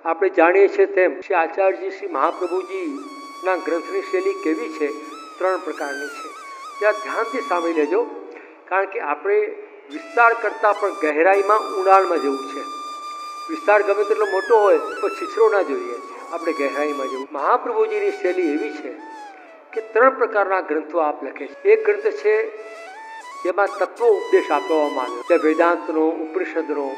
આપણે જાણીએ છીએ તેમ શ્રી આચાર્યજી શ્રી મહાપ્રભુજીના ગ્રંથની શૈલી કેવી છે? 3 પ્રકારની છે. ત્યાં ધ્યાનથી સાંભળી લેજો, કારણ કે આપણે વિસ્તાર કરતાં પણ ગહેરાઈમાં ઊંડાણમાં જવું છે. વિસ્તાર ગમે તેટલો મોટો હોય તો છીછરો ના જોઈએ, આપણે ગહેરાઈમાં જવું. મહાપ્રભુજીની શૈલી એવી છે કે 3 પ્રકારના ગ્રંથો આપ લખે છે. એક ગ્રંથ છે જેમાં તત્વો ઉપદેશ આપવામાં આવ્યો છે, વેદાંતનો, ઉપનિષદનો.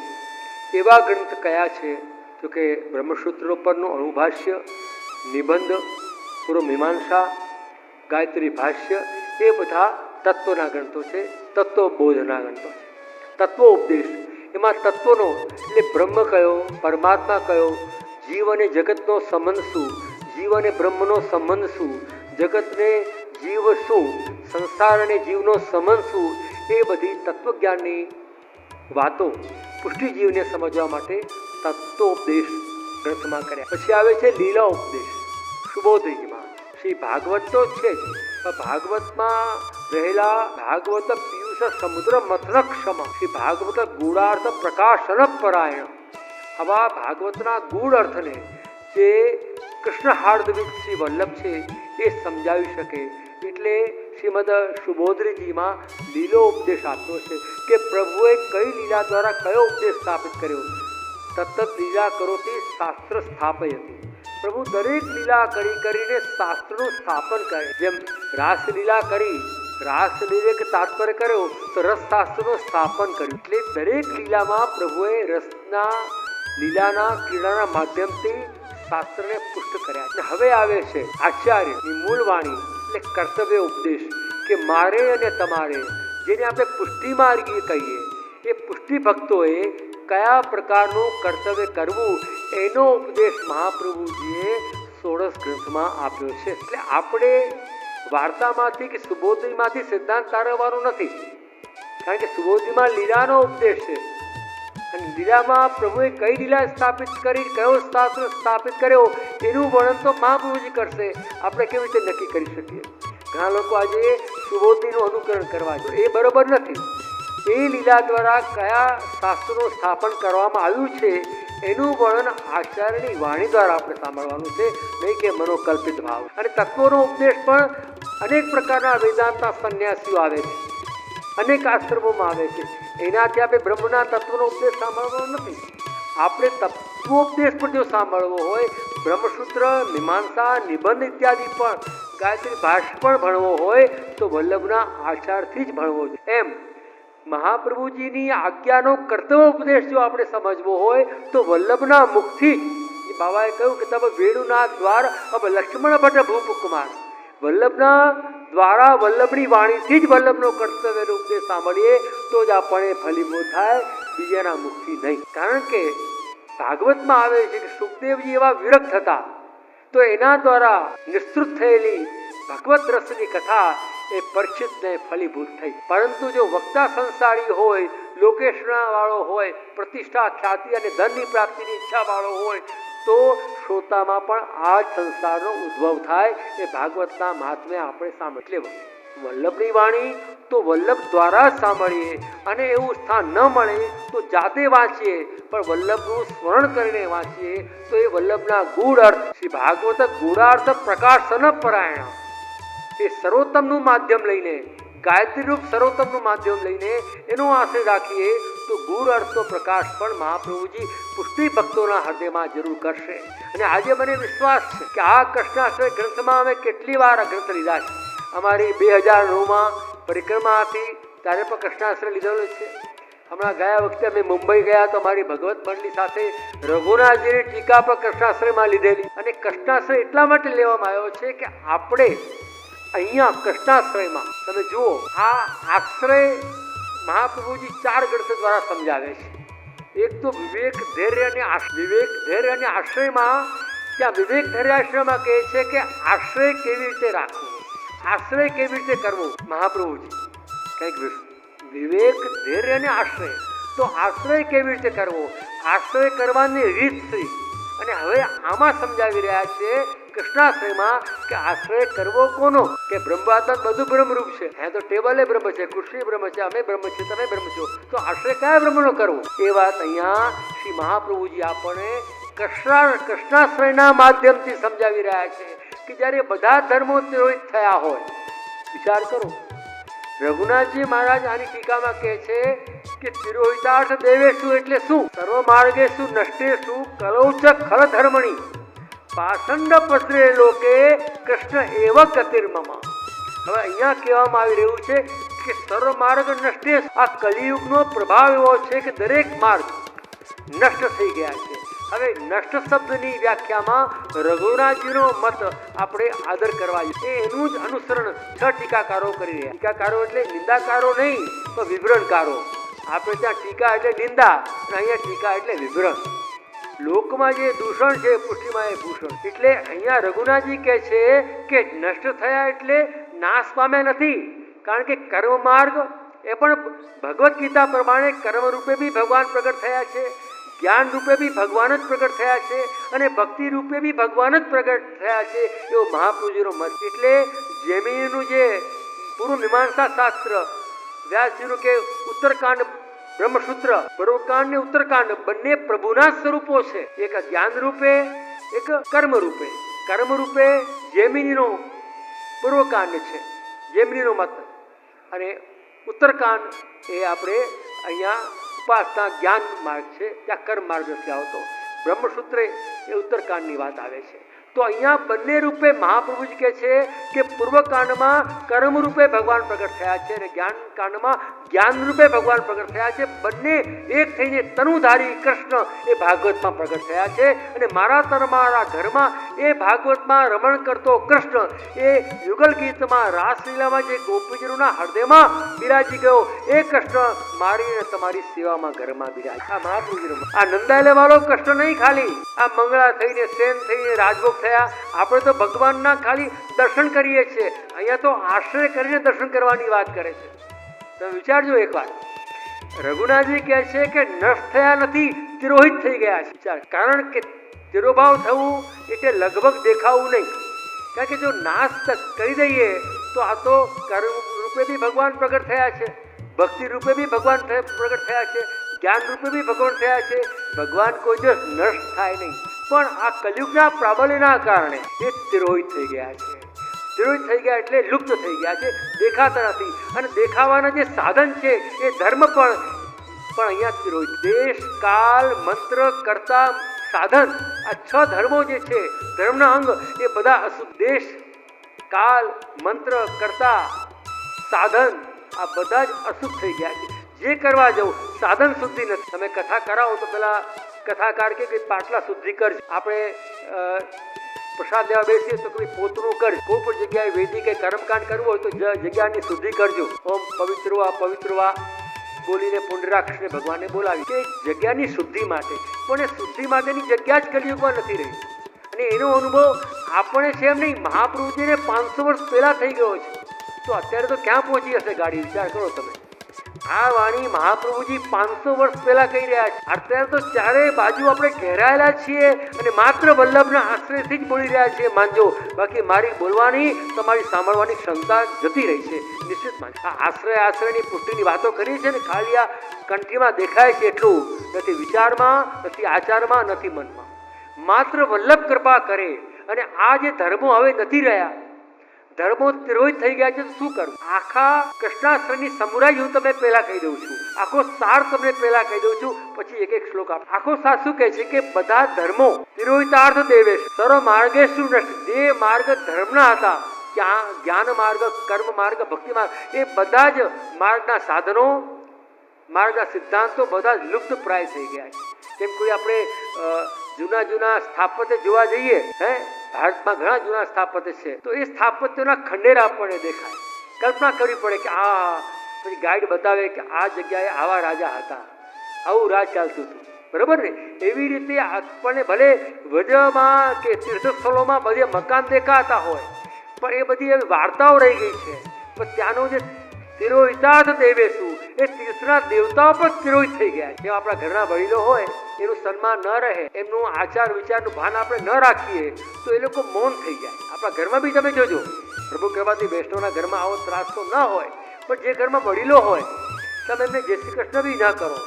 એવા ગ્રંથ કયા છે? તો કે બ્રહ્મસૂત્રો પરનું અણુભાષ્ય, નિબંધ, પૂર્વ મીમાંસા, ગાયત્રી ભાષ્ય, એ બધા તત્વના ગ્રંથો છે, તત્વબોધના ગ્રંથો છે. તત્વ ઉપદેશ, એમાં તત્વનો એટલે બ્રહ્મ કયો, પરમાત્મા કયો, જીવ અને જગતનો સંબંધ શું, જીવ અને બ્રહ્મનો સંબંધ શું, જગતને જીવ શું, સંસાર અને જીવનો સંબંધ શું, એ બધી તત્વજ્ઞાનની વાતો પુષ્ટિજીવને સમજવા માટે તત્વોપદેશ ગ્રંથમાં કર્યા. પછી આવે છે લીલા ઉપદેશ સુબોધજીમાં. શ્રી ભાગવત તો છે જ, પણ ભાગવતમાં રહેલા ભાગવત પિયુષ સમુદ્ર મથન ક્ષમ શ્રી ભાગવત ગૂઢાર્થ પ્રકાશન પરાયણ. આવા ભાગવતના ગૂઢ અર્થને જે કૃષ્ણ હાર્દવિક શ્રી વલ્લભ છે એ સમજાવી શકે, એટલે શ્રીમદ સુબોધજીમાં લીલો ઉપદેશ આપ્યો છે કે પ્રભુએ કઈ લીલા દ્વારા કયો ઉપદેશ સ્થાપિત કર્યો. તત્ત લીલા કરોથી શાસ્ત્ર સ્થાપયતી. પ્રભુ દરેક લીલા કરીને શાસ્ત્રનું સ્થાપન કરે. જેમ રાસલીલા કરી, રાસલીલે તાત્પર્ય કર્યો તો રસશાસ્ત્રનું સ્થાપન કર્યું. એટલે દરેક લીલામાં પ્રભુએ રસના લીલાના ક્રીડાના માધ્યમથી શાસ્ત્રને પુષ્ટ કર્યા. અને હવે આવે છે આચાર્યની મૂળ વાણી એટલે કર્તવ્ય ઉપદેશ, કે મારે અને તમારે, જેને આપણે પુષ્ટિ માર્ગી કહીએ, એ પુષ્ટિ ભક્તોએ કયા પ્રકારનું કર્તવ્ય કરવું એનો ઉપદેશ મહાપ્રભુજીએ 16 ગ્રંથમાં આપ્યો છે. એટલે આપણે વાર્તામાંથી કે સુબોધીમાંથી સિદ્ધાંત તારવવાનો નથી, કારણ કે સુબોધીમાં લીલાનો ઉપદેશ છે અને લીલામાં પ્રભુએ કઈ લીલા સ્થાપિત કરી, કયો શાસ્ત્ર સ્થાપિત કર્યો એનું વર્ણન તો મહાપ્રભુજી કરશે. આપણે કેવી રીતે નક્કી કરી શકીએ? ઘણા લોકો આજે સુબોધીનું અનુકરણ કરવા જોઈએ, એ બરોબર નથી. એ લીલા દ્વારા કયા શાસ્ત્રોનું સ્થાપન કરવામાં આવ્યું છે એનું વર્ણન આચાર્યની વાણી દ્વારા આપણે સાંભળવાનું છે, નહીં કે મનોકલ્પિત ભાવ. અને તત્વોનો ઉપદેશ પણ અનેક પ્રકારના વેદાંતના સંન્યાસીઓ આવે છે, અનેક આશ્રમોમાં આવે છે. એનાથી આપણે બ્રહ્મના તત્વનો ઉપદેશ સાંભળવાનો નથી. આપણે તત્વોપદેશ પણ જો સાંભળવો હોય, બ્રહ્મસૂત્ર, મીમાંસા, નિબંધ ઇત્યાદિ પણ, ગાયત્રી ભાષ્ય પણ ભણવો હોય તો વલ્લભના આચારથી જ ભણવો જોઈએ. એમ મહાપ્રભુજીની આજ્ઞાનો કર્તવ્ય ઉપદેશ જો આપણે સમજવો હોય તો વલ્લભના મુખથી જ. બાબાએ કહ્યું કે તમે વેણુના દ્વાર અબ લક્ષ્મણ ભટ્ટ ભૂપકુમાર. વલ્લભના દ્વારા વલ્લભની વાણીથી જ વલ્લભનો કર્તવ્યનો ઉપદેશ સાંભળીએ તો જ આપણે ફલીભૂત થાય, બીજાના મુખથી નહીં. કારણ કે ભાગવતમાં આવે છે કે સુખદેવજી એવા વિરક્ત હતા તો એના દ્વારા નિસ્તૃત થયેલી ભગવત રસની કથા એ પરીક્ષિતને ફલીભૂત થઈ. પરંતુ જો વક્તા સંસારી હોય, લોકેશના વાળો હોય, પ્રતિષ્ઠા, ખ્યાતિ અને ધનની પ્રાપ્તિની ઈચ્છા વાળો હોય તો શ્રોતામાં પણ આ જ સંસારનો ઉદ્ભવ થાય. એ ભાગવતના મહાત્મ્ય આપણે સાંભળીએ. વલ્લભની વાણી તો વલ્લભ દ્વારા જ સાંભળીએ, અને એવું સ્થાન ન મળે તો જાતે વાંચીએ, પણ વલ્લભનું સ્મરણ કરીને વાંચીએ તો એ વલ્લભના ગૂઢ અર્થ શ્રી ભાગવત ગૂઢાર્થ પ્રકાશન પરાયણ, એ સર્વોત્તમનું માધ્યમ લઈને, ગાયત્રી રૂપ સર્વોત્તમનું માધ્યમ લઈને એનો આશ્રય રાખીએ તો ગૂઢ અર્થનો પ્રકાશ પણ મહાપ્રભુજી પુષ્ટિ ભક્તોના હૃદયમાં જરૂર કરશે. અને આજે મને વિશ્વાસ છે કે આ કૃષ્ણાશ્રય ગ્રંથમાં અમે કેટલી વાર આ ગ્રંથ લીધા છે. અમારી 2009માં પરિક્રમા હતી ત્યારે પણ કૃષ્ણાશ્રય લીધેલો છે. હમણાં ગયા વખતે અમે મુંબઈ ગયા તો અમારી ભગવત મંડળી સાથે રઘુનાથજીની ટીકા પણ કૃષ્ણાશ્રયમાં લીધેલી. અને કૃષ્ણાશ્રય એટલા માટે લેવામાં આવ્યો છે કે આપણે અહીંયા કૃષ્ણાશ્રયમાં તમે જુઓ, આ આશ્રય મહાપ્રભુજી 4 ગ્રંથ દ્વારા સમજાવે છે. એક તો વિવેક ધૈર્ય અને આશ્રયમાં, ત્યાં વિવેક ધૈર્ય આશ્રયમાં કહે છે કે આશ્રય કેવી રીતે રાખવો, આશ્રય કેવી રીતે કરવો. મહાપ્રભુજી કંઈક વિવેક ધૈર્ય અને આશ્રય, તો આશ્રય કેવી રીતે કરવો, આશ્રય કરવાની રીત શ્રી. અને હવે આમાં સમજાવી રહ્યા છે કૃષ્ણાશ્રયમાં કે આશ્રય કરવો કોનો, કે બ્રહ્માત્મા બધું બ્રહ્મરૂપ છે. હે તો ટેબલે બ્રહ્મ છે, કૃષ્ણ બ્રહ્મ છે, અમે બ્રહ્મ છે, તમે બ્રહ્મ છો, તો આશ્રય કયા બ્રહ્મનો કરવો? એ વાત અહીંયા શ્રી મહાપ્રભુજી આપણને કૃષ્ણાશ્રયના માધ્યમથી સમજાવી રહ્યા છે કે જ્યારે બધા ધર્મો તિરોહિત થયા હોય, વિચાર કરો. રઘુનાથજી મહારાજ આની ટીકામાં કહે છે કે તિરોહિતાર્થ દેવેશુ એટલે શું? સર્વ માર્ગેશુ નષ્ટેશુ કલૌ ચ ખલ ધર્મણી પાષંડ પસરે લોકે કૃષ્ણ એવ ગતિર્મમ. હવે અહીંયા કહેવામાં આવી રહ્યું છે કે સર્વ માર્ગ નષ્ટેશ. આ કલિયુગનો પ્રભાવ એવો છે કે દરેક માર્ગ નષ્ટ થઈ ગયા છે. હવે નષ્ટ શબ્દની વ્યાખ્યામાં રઘુનાથજીનો મત આપણે આદર કરવા જોઈએ. એનું જ અનુસરણ 6 ટીકાકારો કરી રહ્યા. ટીકાકારો એટલે નિંદાકારો નહીં, તો વિવરણકારો. આપણે ત્યાં ટીકા એટલે નિંદા અને અહીંયા ટીકા એટલે વિવરણ. લોકમાં જે દૂષણ છે પુષ્ટિમાં એ ભૂષણ. એટલે અહીંયા રઘુનાથજી કહે છે કે નષ્ટ થયા એટલે નાશ પામ્યા નથી, કારણ કે કર્મ માર્ગ એ પણ ભગવદ્ ગીતા પ્રમાણે કર્મ રૂપે બી ભગવાન પ્રગટ થયા છે, જ્ઞાન રૂપે બી ભગવાન જ પ્રગટ થયા છે અને ભક્તિ રૂપે બી ભગવાન જ પ્રગટ થયા છે, એવો મહાપ્રભુજીનો મત. એટલે જૈમિનીનું જે પૂર્વ મીમાંસા શાસ્ત્ર, વ્યાસજીનું કે ઉત્તરકાંડ બ્રહ્મસૂત્ર, પૂર્વકાંડ ને ઉત્તરકાંડ બંને પ્રભુના સ્વરૂપો છે. એક જ્ઞાન રૂપે, એક કર્મ રૂપે. કર્મ રૂપે જૈમિનીનો પૂર્વકાંડ છે, જૈમિનીનો મત, અને ઉત્તરકાંડ એ આપણે અહીંયા ઉપાસના જ્ઞાન માર્ગ છે, ત્યાં કર્મ માર્ગ નથી આવતો. બ્રહ્મસૂત્ર એ ઉત્તરકાંડની વાત આવે છે. તો અહીંયા બંને રૂપે મહાપ્રભુજી કહે છે કે પૂર્વકાંડમાં કર્મ રૂપે ભગવાન પ્રગટ થયા છે અને જ્ઞાન કાંડમાં જ્ઞાન રૂપે ભગવાન પ્રગટ થયા છે. બંને એક થઈને તનુધારી કૃષ્ણ એ ભાગવતમાં પ્રગટ થયા છે અને મારા તમારા ઘરમાં એ ભાગવતમાં રમણ કરતો કૃષ્ણ એ યુગલ ગીતમાં રાસલીલામાં જે ગોપીજનોના હૃદયમાં બિરાજી ગયો એ કૃષ્ણ મારી અને તમારી સેવામાં ઘરમાં બિરાજ. આ મહાપ્રભુજીનો આ નંદાયલે વાળો કૃષ્ણ નહીં, ખાલી આ મંગળા થઈને સેન થઈને રાજભોગ થયા. આપણે તો ભગવાનના ખાલી દર્શન કરીએ છીએ, અહીંયા તો આશ્રય કરીને દર્શન કરવાની વાત કરે છે. તમે વિચારજો એકવાર. રઘુનાથજી કહે છે કે નષ્ટ થયા નથી, તિરોહિત થઈ ગયા છે. વિચાર, કારણ કે તિરોભાવ થવું એટલે લગભગ દેખાવું નહીં. કારણ કે જો નાશ કરી દઈએ તો આ તો કર્મ રૂપે બી ભગવાન પ્રગટ થયા છે, ભક્તિ રૂપે બી ભગવાન પ્રગટ થયા છે, જ્ઞાન રૂપે બી ભગવાન થયા છે. ભગવાન કોઈ દિવસ નષ્ટ થાય નહીં, પણ આ કલયુગના પ્રાબલ્યના કારણે એ તિરોહિત થઈ ગયા છે. તિરોહિત થઈ ગયા એટલે લુપ્ત થઈ ગયા છે, દેખાતા નથી. અને દેખાવાના જે સાધન છે એ ધર્મ પણ અહીંયા તિરોહિત. દેશ, કાલ, મંત્ર, કર્તા, સાધન, આ 6 ધર્મો જે છે ધર્મના અંગ એ બધા અશુદ્ધ. દેશ, કાલ, મંત્ર, કર્તા, સાધન આ બધા જ અશુદ્ધ થઈ ગયા છે. જે કરવા જવું સાધન શુદ્ધિ નથી. તમે કથા કરાવો તો પેલા કથાકાર કે પાટલા શુદ્ધિ કરજો. આપણે પ્રસાદ લેવા બેસીએ તો કોઈ પોતનું કરજો. કોઈ પણ જગ્યાએ વૈદિક કે કર્મકાંડ કરવું હોય તો જગ્યાની શુદ્ધિ કરજો. ઓમ પવિત્રવા પવિત્રવા બોલીને પુંડરાક્ષને ભગવાનને બોલાવી કે જગ્યાની શુદ્ધિ માટે. પણ એ શુદ્ધિ માટેની જગ્યા જ કલિયુગમાં નથી રહી. અને એનો અનુભવ આપણે છે એમ નહીં, મહાપ્રભુજીને 500 વર્ષ પહેલા થઈ ગયો છે. તો અત્યારે તો ક્યાં પહોંચી હશે ગાડી? વિચાર કરો તમે. આ વાણી મહાપ્રભુજી 500 વર્ષ પહેલા કહી રહ્યા છે. અત્યારે તો ચારે બાજુ આપણે ઘેરાયેલા છીએ અને માત્ર વલ્લભના આશ્રયથી જ બોલી રહ્યા છીએ માનજો. બાકી મારી બોલવાની, તમારી સાંભળવાની ક્ષમતા જતી રહી છે નિશ્ચિત માનજો. આ આશ્રયની પુષ્ટિની વાતો કરી છે ને ખાલી આ કંઠીમાં દેખાય છે એટલું નથી, વિચારમાં નથી, આચારમાં નથી, મનમાં. માત્ર વલ્લભ કૃપા કરે. અને આ જે ધર્મો હવે નથી રહ્યા, ધર્મો તિરોહિત થઈ ગયા છે, તો શું કરવું? આખા કૃષ્ણાશ્રયની સમુરાઈ હું તમને પહેલા કહી દઉં છું, આખો સાર તમને પહેલા કહી દઉં છું, પછી એક એક શ્લોક આપ. આખો સાર શું કહે છે કે બધા ધર્મો તિરોહિતાર્થ દેવેશ સર્વ માર્ગેષુ નષ્ટ. જે માર્ગ ધર્મના હતા, જ્ઞાન માર્ગ, કર્મ માર્ગ, ભક્તિ માર્ગ, એ બધા જ માર્ગના સાધનો, માર્ગના સિદ્ધાંતો બધા જ લુપ્ત પ્રાય થઈ ગયા છે. જેમ કોઈ આપણે જૂના સ્થાપત્ય જોવા જઈએ, ભારતમાં ઘણા જૂના સ્થાપત્ય છે, તો એ સ્થાપત્યોના ખંડેરા આપણને દેખાય. કલ્પના કરવી પડે કે આ પછી ગાઈડ બતાવે કે આ જગ્યાએ આવા રાજા હતા, આવું રાજ ચાલતું હતું, બરાબર ને? એવી રીતે આપણને ભલે વજમાં કે તીર્થસ્થળોમાં બધે મકાન દેખાતા હોય, પણ એ બધી એવી વાર્તાઓ રહી ગઈ છે. પણ ત્યાંનો જે તિરોહિતાર્થ દેવેશુ, એ તીર્થના દેવતાઓ પણ તિરોહિત થઈ ગયા. જેમ આપણા ઘરના વડીલો હોય એનું સન્માન ન રહે, એમનું આચાર વિચારનું ભાન આપણે ન રાખીએ તો એ લોકો મૌન થઈ જાય. આપણા ઘરમાં બી તમે જોજો, પ્રભુ કૃપાથી વૈષ્ણવના ઘરમાં આવો ત્રાસ તો ન હોય, પણ જે ઘરમાં વડીલો હોય તમે એમને જય શ્રી કૃષ્ણ બી ન કરો,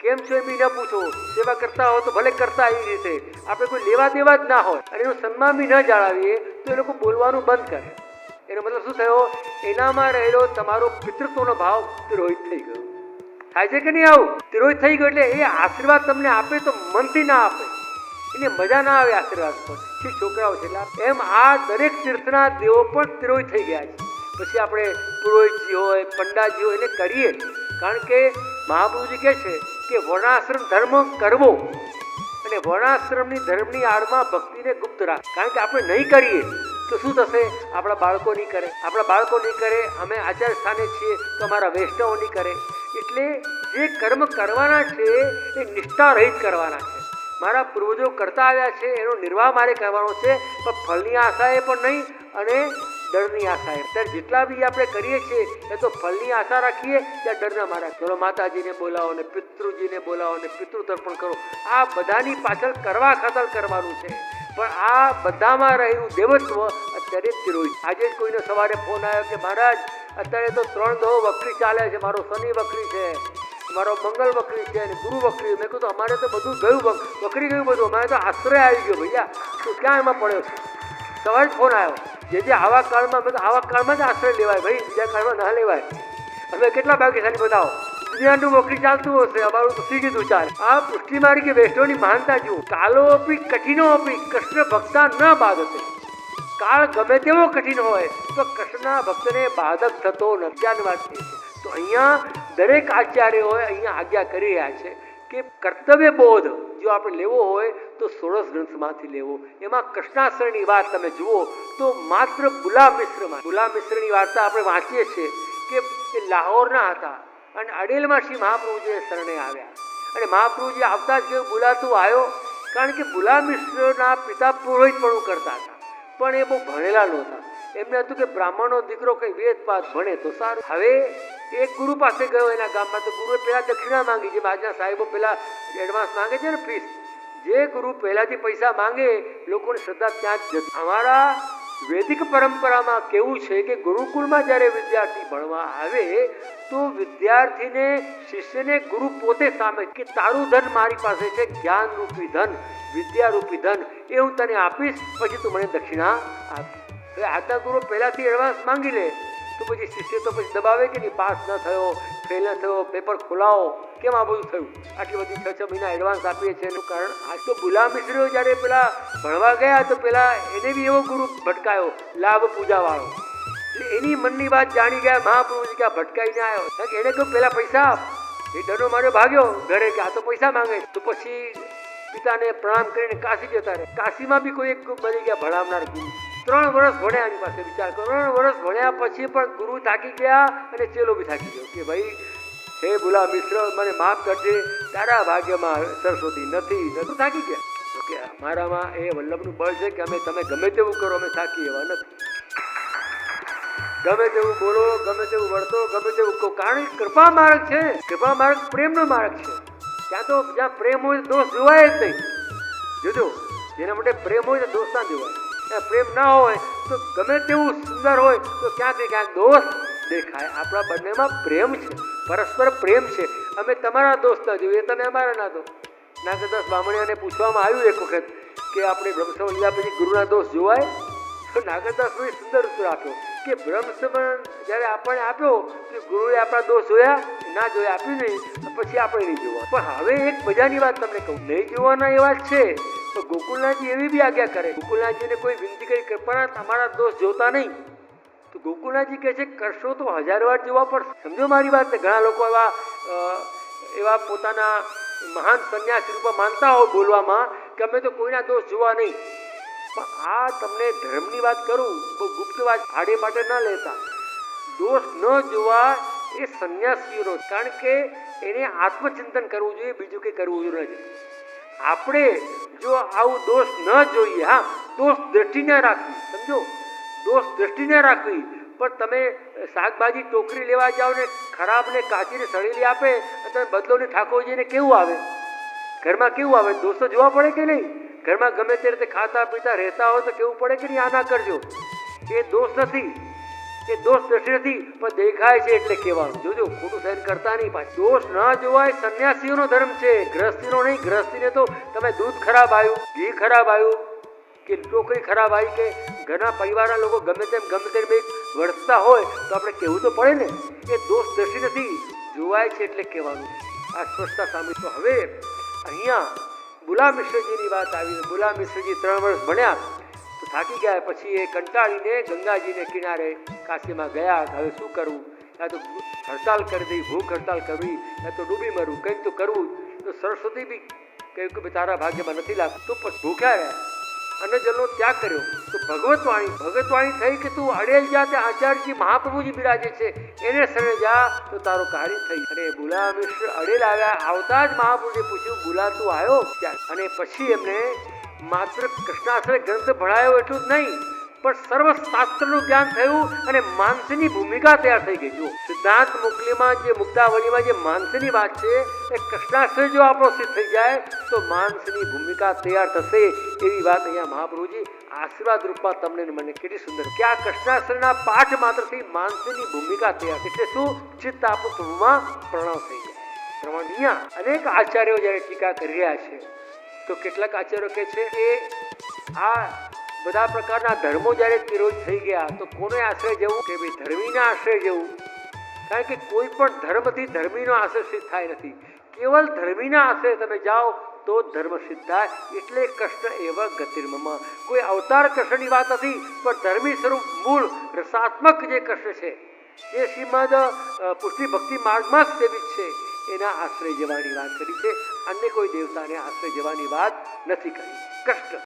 કેમ છો એ બી ન પૂછો, સેવા કરતા હો તો ભલે કરતા એવી રીતે, આપણે કોઈ લેવા દેવા જ ના હોય અને એનું સન્માન બી ન જાળવીએ તો એ લોકો બોલવાનું બંધ કરે. એનો મતલબ શું થયો? એનામાં રહેલો તમારો પિતૃત્વનો ભાવ તિરોહિત થઈ ગયો. થાય છે કે નહીં આવું? તિરોહિત થઈ ગયો એટલે એ આશીર્વાદ તમને આપે તો મનથી ના આપે, એને મજા ના આવે આશીર્વાદ પર. જે છોકરાઓ છે એટલે એમ આ દરેક તીર્થના દેવો પણ તિરોહિત થઈ ગયા છે. પછી આપણે પુરોહિતજી હોય, પંડાજી હોય એને કરીએ, કારણ કે મહાપ્રભુજી કહે છે કે વર્ણાશ્રમ ધર્મ કરવો અને વર્ણાશ્રમની ધર્મની આડમાં ભક્તિને ગુપ્ત રાખ. કારણ કે આપણે નહીં કરીએ તો શું થશે? આપણા બાળકો નહીં કરે, આપણા બાળકો નહીં કરે, અમે આચાર્ય સ્થાને છીએ તો અમારા વૈષ્ણવો નહીં કરે. એટલે જે કર્મ કરવાના છે એ નિષ્ઠા રહિત કરવાના છે. મારા પૂર્વજો કરતા આવ્યા છે એનો નિર્વાહ મારે કરવાનો છે, પણ ફળની આશાએ પણ નહીં અને ડરની આશાએ. ત્યારે જેટલા બી આપણે કરીએ છીએ એ તો ફળની આશા રાખીએ ત્યાં ડરના મારા. ચલો માતાજીને બોલાવો ને પિતૃજીને બોલાવો ને પિતૃ તર્પણ કરો, આ બધાની પાછળ કરવા ખાતર કરવાનું છે. પણ આ બધામાં રહેલું દેવત્વ અત્યારે તિરોહિત. આજે જ કોઈને સવારે ફોન આવ્યો કે મહારાજ અત્યારે તો 3 દહો વકરી ચાલે છે, મારો શનિ વકરી છે, મારો મંગળ વકરી છે અને ગુરુ વકરી. મેં કીધું અમારે તો બધું ગયું, વકરી ગયું બધું, અમારે તો આશ્રય આવી ગયો ભૈયા, તો ક્યાં એમાં પડ્યો છે? સવારે જ ફોન આવ્યો. જે આવા કાળમાં, મેં તો આવા કાળમાં જ આશ્રય લેવાય ભાઈ, બીજા કાળમાં ના લેવાય. અમે કેટલા ભાગ્યશાળી બતાવો, દુનિયાનું નોકરી ચાલતું હશે, અમારું તો સીધી દુચાર. આ પુષ્ટિ માર્ગે વૈષ્ણવની મહાનતા જુઓ. કાલો અપી કઠિનો અપી કૃષ્ણ ભક્તા ન બાધતે. કાળ ગમે તેવો કઠિન હોય તો કૃષ્ણના ભક્તને બાધક થતો નથી વાત છે. તો અહીંયા દરેક આચાર્યોએ અહીંયા આજ્ઞા કરી રહ્યા છે કે કર્તવ્ય બોધ જો આપણે લેવો હોય તો 16 ગ્રંથમાંથી લેવો. એમાં કૃષ્ણાશ્રયની વાત તમે જુઓ તો માત્ર બુલા મિશ્રની વાર્તા આપણે વાંચીએ છીએ કે એ લાહોરના હતા અને અડેલમાં શ્રી મહાપ્રભુજીને શરણે આવ્યા અને મહાપ્રભુજી આવતા જ કેવું બુલાતું આવ્યો. કારણ કે બુલા મિશ્રના પિતા પુરોહિત પણ કરતા હતા, પણ એ બહુ ભણેલા નહોતા. એમને હતું કે બ્રાહ્મણનો દીકરો કંઈ વેદ પાઠ ભણે તો સારું. હવે એક ગુરુ પાસે ગયો એના ગામમાં, તો ગુરુએ પહેલા દક્ષિણા માંગી, જેમ આજના સાહેબો પહેલા એડવાન્સ માંગે છે ને ફીસ. જે ગુરુ પહેલાથી પૈસા માંગે લોકોની શ્રદ્ધા ત્યાં જ જતી. અમારા વૈદિક પરંપરામાં કેવું છે કે ગુરુકુળમાં જ્યારે વિદ્યાર્થી ભણવા આવે તો વિદ્યાર્થીને શિષ્યને ગુરુ પોતે સામે કે તારું ધન મારી પાસે છે, જ્ઞાન રૂપી ધન, વિદ્યારૂપી ધન, એ હું તને આપીશ, પછી તું મને દક્ષિણા આપ. હવે આતા ગુરુ પહેલાથી એડવાન્સ માંગી લે તો પછી શિષ્ય તો પછી દબાવે કે નહીં, પાસ ન થયો, ફેલ ન થયો, પેપર ખોલાવો, કેમ આ બધું થયું? આટલી બધી 6-6 મહિના એડવાન્સ આપીએ છીએ એનું કારણ આ તો બુલા મિશ્રીઓ જ્યારે પેલા ભણવા ગયા તો પેલા એને બી એવો ગુરુ ભટકાયો, લાભ પૂજાવાળો. એટલે એની મનની વાત જાણી ગયા મહાપ્રભુજી કે આ ભટકાઈને આવ્યો. કારણ કે એને કહ્યું પહેલા પૈસા આપ. એ ડરનો માર્યો ભાગ્યો ઘરે કે આ તો પૈસા માંગે. તો પછી પિતાને પ્રણામ કરીને કાશી જતા રહે. કાશીમાં બી કોઈ એક બની ગયા ભણાવનાર ગુરુ. 3 વર્ષ ભણ્યા એની પાસે. વિચાર કરો, 3 વર્ષ ભણ્યા પછી પણ ગુરુ થાકી ગયા અને ચેલો બી થાકી ગયો કે ભાઈ હે બુલા મિશ્ર મને માફ કરજે, તારા ભાગ્યમાં સરસ્વતી નથી. થાકી ગયા તો કે અમારામાં એ વલ્લભનું બળ છે કે અમે તમે ગમે તેવું કરો અમે થાકી એવા નથી. ગમે તેવું બોલો, ગમે તેવું વર્તો, ગમે તેવું કહો, કારણ કે કૃપા માર્ગ છે. કૃપા માર્ગ પ્રેમનો માર્ગ છે. ત્યાં તો જ્યાં પ્રેમ હોય દોષ જોવાય જ નહીં. જોજો, જેના માટે પ્રેમ હોય તો દોષ ના જોવાય. પ્રેમ ના હોય તો ગમે તેવું સુંદર હોય તો ક્યાંથી ક્યાંક દોષ દેખાય. આપણા બંનેમાં પ્રેમ છે, પરસ્પર પ્રેમ છે. અમે તમારા દોષ ના જોઈએ, તમે અમારા ના દો. નાગદાસ બામણિયાને પૂછવામાં આવ્યું એક વખત કે આપણે બ્રહ્મસમણ લીધા પછી ગુરુના દોષ જોવાય? તો નાગદાસભાઈ સુંદર ઉત્તર આપ્યો કે બ્રહ્મસમણ જ્યારે આપણને આપ્યો કે ગુરુએ આપણા દોષ જોયા ના જોયા, આપ્યું નહીં, પછી આપણે નહીં જોવા. પણ હવે એક મજાની વાત તમને કહું, નહીં જોવાના એ વાત છે તો ગોકુલનાથજી એવી બી આજ્ઞા કરે. ગોકુલનાથજીને કોઈ વિનંતી કરી કૃપાના તમારા દોષ જોતા નહીં, તો ગોકુલનાથજી કહે છે કરશો તો 1000 વાર જોવા પડશે. સમજો મારી વાત. ઘણા લોકો એવા પોતાના મહાન સંન્યાસી રૂપમાં માનતા હોય બોલવામાં કે અમે તો કોઈના દોષ જોવા નહીં. પણ આ તમને ધર્મની વાત કરું, બહુ ગુપ્ત વાત, આડે પાટે ન લેતા. દોષ ન જોવા એ સંન્યાસીઓનો, કારણ કે એને આત્મચિંતન કરવું જોઈએ, બીજું કંઈ કરવું જોઈએ નથી. આપણે જો આવું દોષ ન જોઈએ, હા દોષ દ્રષ્ટિ ન રાખવી, સમજો, દોષ દ્રષ્ટિ ન રાખવી. પણ તમે શાકભાજી ટોકરી લેવા જાઓ ને ખરાબ ને કાચીને સળેલી આપે અને તમે બદલો ને ઠાકોરજીને કેવું આવે? ઘરમાં કેવું આવે? દોષ તો જોવા પડે કે નહીં? ઘરમાં ગમે તે રીતે ખાતા પીતા રહેતા હોય તો કેવું પડે કે નહીં આ ના કરજો, એ દોષ નથી. એ દોષ દ્રષ્ટિ નથી, પણ દેખાય છે એટલે કહેવાનું. જોજો ખોટું સહન કરતા નહીં. પાછું દોષ ન જોવાય સંન્યાસીઓનો ધર્મ છે, ગ્રહસ્થીનો નહીં. ગ્રહસ્થીને તો તમે દૂધ ખરાબ આવ્યું, ઘી ખરાબ આવ્યું કે ટોકરી ખરાબ આવી કે ઘરના પરિવારના લોકો ગમે તેમ વર્તતા હોય તો આપણે કહેવું તો પડે ને. એ દોષ દ્રષ્ટિ નથી, જોવાય છે એટલે કહેવાનું. આ સ્પષ્ટતા સાંભળી. તો હવે અહીંયા બુલા મિશ્રજીની વાત આવી. બુલા મિશ્રજી 3 વર્ષ ભણ્યા તો થાકી ગયા. પછી એ કંટાળીને ગંગાજીને કિનારે કાશીમાં ગયા. હવે શું કરવું? યા તો હડતાલ કરી દઈ, ભૂખ હડતાલ કરવી, યા તો ડૂબી મરવું, કંઈક તો કરવું. તો સરસ્વતી બી કહ્યું કે તારા ભાગ્યમાં નથી લાગતું. તો પછી ભૂખ્યા રહ્યા, અન્નજલનો ત્યાગ કર્યો. તો ભગવતવાણી થઈ કે તું અડેલ જા, તે આચાર્યજી મહાપ્રભુજી બિરાજે છે, એને શરણે જા તો તારો કાર્ય થઈ. અને બુલા મિશ્ર અડેલ આવ્યા. આવતા જ મહાપ્રભુએ પૂછ્યું, બુલા તું આવ્યો? અને પછી એમને માત્ર કૃષ્ણાશ્રય ગ્રંથ ભણાયો એટલું જ નહીં, પણ સર્વશાસ્ત્રનું જ્ઞાન થયું અને માનસીની ભૂમિકા તૈયાર થઈ ગઈ. જો સિદ્ધાંત મુક્તાવલીમાં જે માનસીની વાત છે, એ કૃષ્ણાશ્રય જો આપણો સિદ્ધ થઈ જાય તો માનસીની ભૂમિકા તૈયાર થશે. એવી વાત અહીંયા મહાપ્રભુજી આશીર્વાદ રૂપમાં તમને મને કેટલી સુંદર કે આ કૃષ્ણાશ્રયના પાઠ માત્રથી માનસીની ભૂમિકા તૈયાર. એટલે શું? ચિત્ત આપણું પ્રભુમાં પ્રણવ થઈ જાય. પ્રમાણ અહીંયા અનેક આચાર્યો જ્યારે ટીકા કરી રહ્યા છે તો કેટલાક આચાર્યો કહે છે કે આ બધા પ્રકારના ધર્મો જ્યારે વિરોધ થઈ ગયા તો કોને આશ્રય જવું? કે ભાઈ ધર્મીના આશ્રય જવું. કારણ કે કોઈ પણ ધર્મથી ધર્મીનો આશ્રય સિદ્ધ થાય નથી. કેવલ ધર્મીના આશ્રય તમે જાઓ તો ધર્મ સિદ્ધ થાય. એટલે કૃષ્ણ એવા ગતિર્મમાં કોઈ અવતાર કૃષ્ણની વાત નથી, પણ ધર્મી સ્વરૂપ મૂળ રસાત્મક જે કૃષ્ણ છે એ શ્રીમદ પુષ્ટિ ભક્તિ માર્ગમાં જ સેવિત છે, એના આશ્રય જવાની વાત કરી છે. અન્ય કોઈ દેવતાને આશ્રય જવાની વાત નથી કરી. કૃષ્ણ